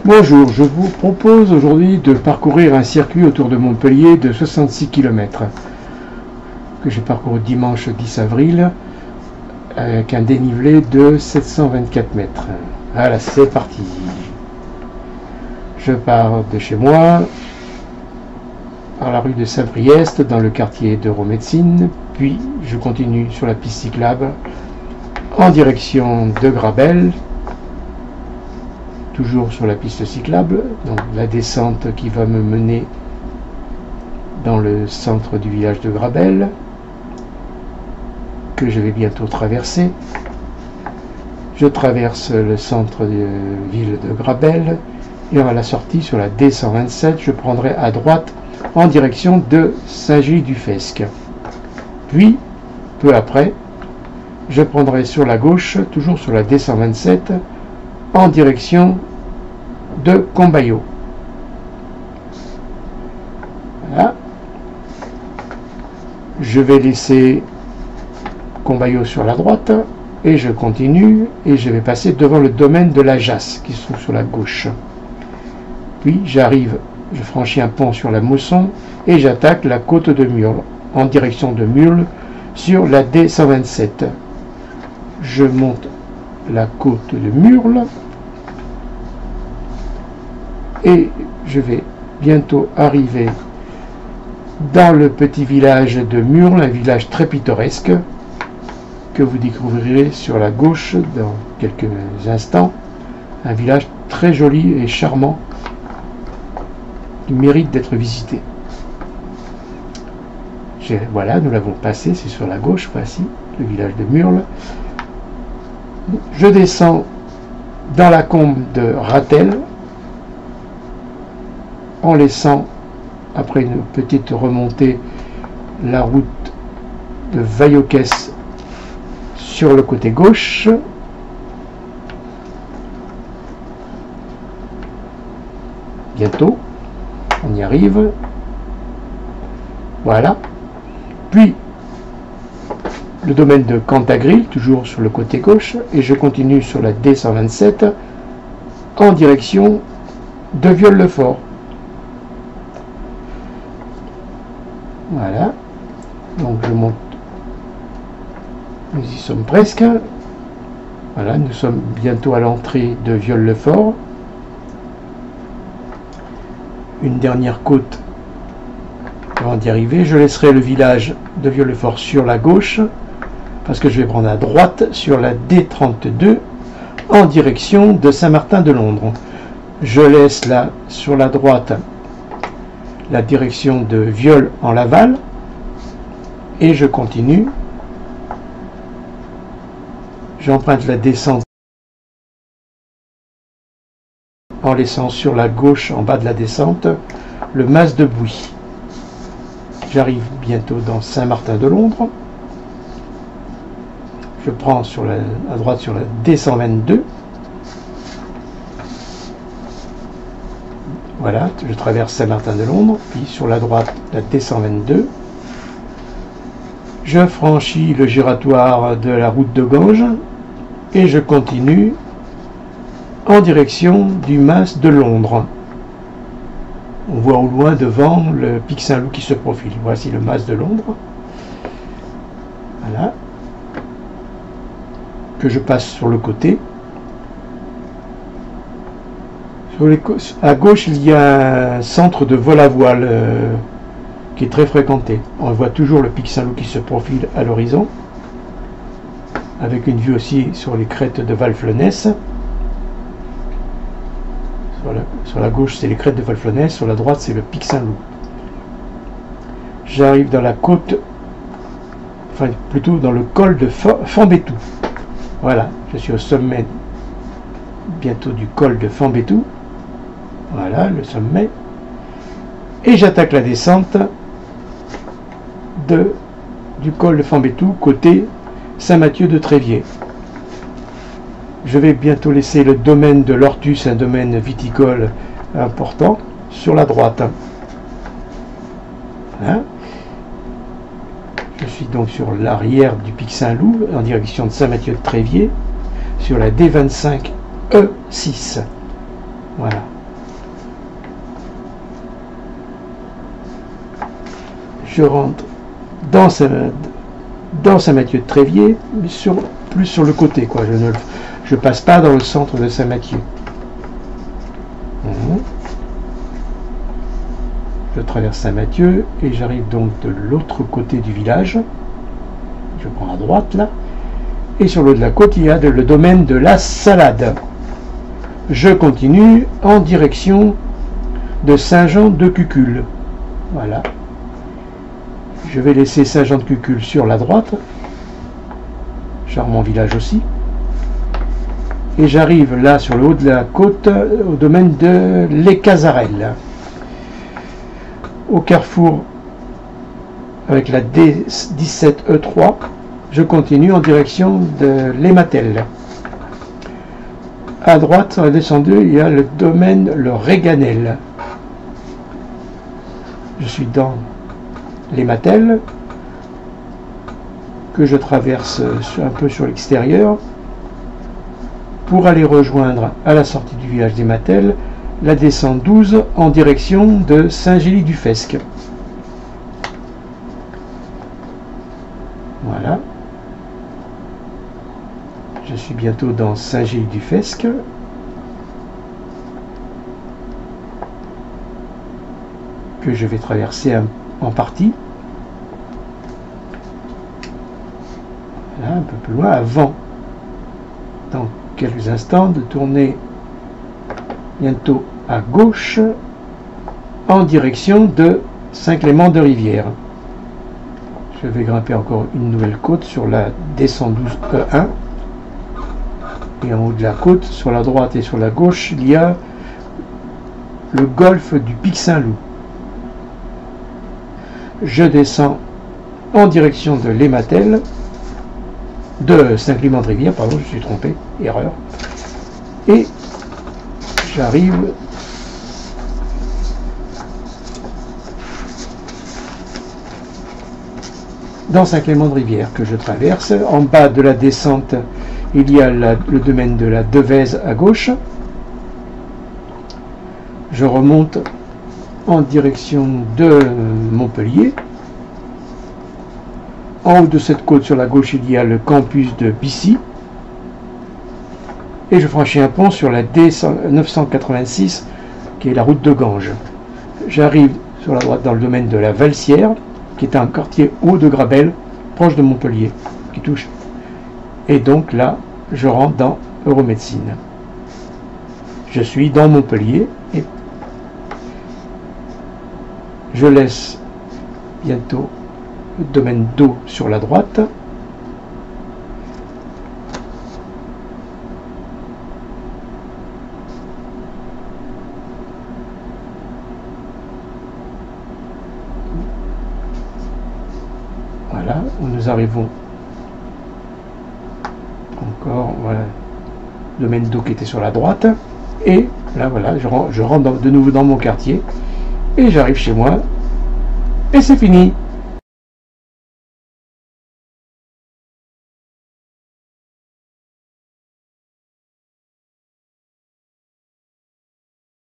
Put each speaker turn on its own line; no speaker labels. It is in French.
Bonjour, je vous propose aujourd'hui de parcourir un circuit autour de Montpellier de 66 km que j'ai parcouru dimanche 10 avril avec un dénivelé de 724 mètres. Voilà, c'est parti. Je pars de chez moi par la rue de Saint-Priest dans le quartier d'Euromédecine, puis je continue sur la piste cyclable en direction de Grabel, toujours sur la piste cyclable, donc la descente qui va me mener dans le centre du village de Grabel, que je vais bientôt traverser. Je traverse le centre de ville de Grabel et à la sortie sur la D127, je prendrai à droite en direction de Saint-Gilles-du-Fesque. Puis, peu après, je prendrai sur la gauche, toujours sur la D127, en direction de Combaillot. Voilà. Je vais laisser Combaillot sur la droite et je continue et je vais passer devant le domaine de la Jasse qui se trouve sur la gauche. Puis j'arrive, je franchis un pont sur la Mousson et j'attaque la côte de Murles en direction de Murles sur la D127. Je monte la côte de Murles et je vais bientôt arriver dans le petit village de Murles, un village très pittoresque que vous découvrirez sur la gauche dans quelques instants. Un village très joli et charmant qui mérite d'être visité. Voilà, nous l'avons passé, c'est sur la gauche, voici le village de Murles. Je descends dans la combe de Ratel en laissant, après une petite remontée, la route de Vailloquès sur le côté gauche. Bientôt, on y arrive. Voilà. Puis, le domaine de Cantagril, toujours sur le côté gauche, et je continue sur la D127 en direction de Viol-le-Fort. Voilà, donc je monte, nous y sommes presque. Voilà, nous sommes bientôt à l'entrée de Viol-le-Fort. Une dernière côte avant d'y arriver. Je laisserai le village de Viol-le-Fort sur la gauche parce que je vais prendre à droite sur la D32 en direction de Saint-Martin-de-Londres. Je laisse là sur la droite la direction de Viol en Laval et je continue. J'emprunte la descente en laissant sur la gauche en bas de la descente le mas de Bouy. J'arrive bientôt dans Saint-Martin-de-Londres. Je prends à droite sur la D122. Voilà, je traverse Saint-Martin-de-Londres, puis sur la droite, la D122. Je franchis le giratoire de la route de Ganges et je continue en direction du mas de Londres. On voit au loin devant le pic Saint-Loup qui se profile. Voici le mas de Londres. Voilà. Que je passe sur le côté. À gauche, il y a un centre de vol à voile qui est très fréquenté. On voit toujours le pic Saint-Loup qui se profile à l'horizon, avec une vue aussi sur les crêtes de Valflenès. Sur la gauche, c'est les crêtes de Valflenès, sur la droite, c'est le pic Saint-Loup. J'arrive dans la côte, enfin plutôt dans le col de Fambétou. Voilà, je suis au sommet bientôt du col de Fambétou. Voilà le sommet. Et j'attaque la descente du col de Fambétou côté Saint-Mathieu-de-Tréviers. Je vais bientôt laisser le domaine de l'Ortus, un domaine viticole important, sur la droite. Voilà. Je suis donc sur l'arrière du pic Saint-Loup en direction de Saint-Mathieu-de-Tréviers sur la D25 E6. Voilà. je rentre dans Saint-Mathieu de Tréviers, mais plus sur le côté, quoi. Je passe pas dans le centre de Saint-Mathieu. Je traverse Saint-Mathieu et j'arrive donc de l'autre côté du village. Je prends à droite là. Et sur le haut de la côte, il y a le domaine de la Salade. Je continue en direction de Saint-Jean-de-Cucul. Voilà. Je vais laisser Saint-Jean-de-Cucul sur la droite. Charmant village aussi. Et j'arrive là sur le haut de la côte au domaine de Les Casarelles. Au carrefour avec la D17E3, je continue en direction de l'Ématel. À droite, sur la descendue, il y a le domaine Le Réganel. Je suis dans l'Ématel, que je traverse un peu sur l'extérieur, pour aller rejoindre à la sortie du village d'Ématel la descente 12 en direction de Saint-Gély-du-Fesque. Voilà. Je suis bientôt dans Saint-Gély-du-Fesque. Que je vais traverser en partie. Voilà, un peu plus loin, avant, dans quelques instants, de tourner bientôt à gauche en direction de Saint-Clément-de-Rivière. Je vais grimper encore une nouvelle côte sur la D112E1 et en haut de la côte, sur la droite et sur la gauche, il y a le golfe du Pic Saint-Loup. Je descends en direction de l'Ématel, de Saint-Clément-de-Rivière, pardon, je suis trompé, erreur, et j'arrive dans Saint-Clément-de-Rivière que je traverse. En bas de la descente, il y a le domaine de la Devèze à gauche. Je remonte en direction de Montpellier. En haut de cette côte sur la gauche, il y a le campus de Bissy. Et je franchis un pont sur la D986, qui est la route de Ganges. J'arrive sur la droite dans le domaine de la Valsière, qui est un quartier haut de Grabel, proche de Montpellier, qui touche. Et donc là, je rentre dans Euromédecine. Je suis dans Montpellier et je laisse bientôt le domaine d'eau sur la droite. Voilà, où nous arrivons encore, voilà, le domaine d'eau qui était sur la droite, et là voilà, je rentre de nouveau dans mon quartier, et j'arrive chez moi, et c'est fini.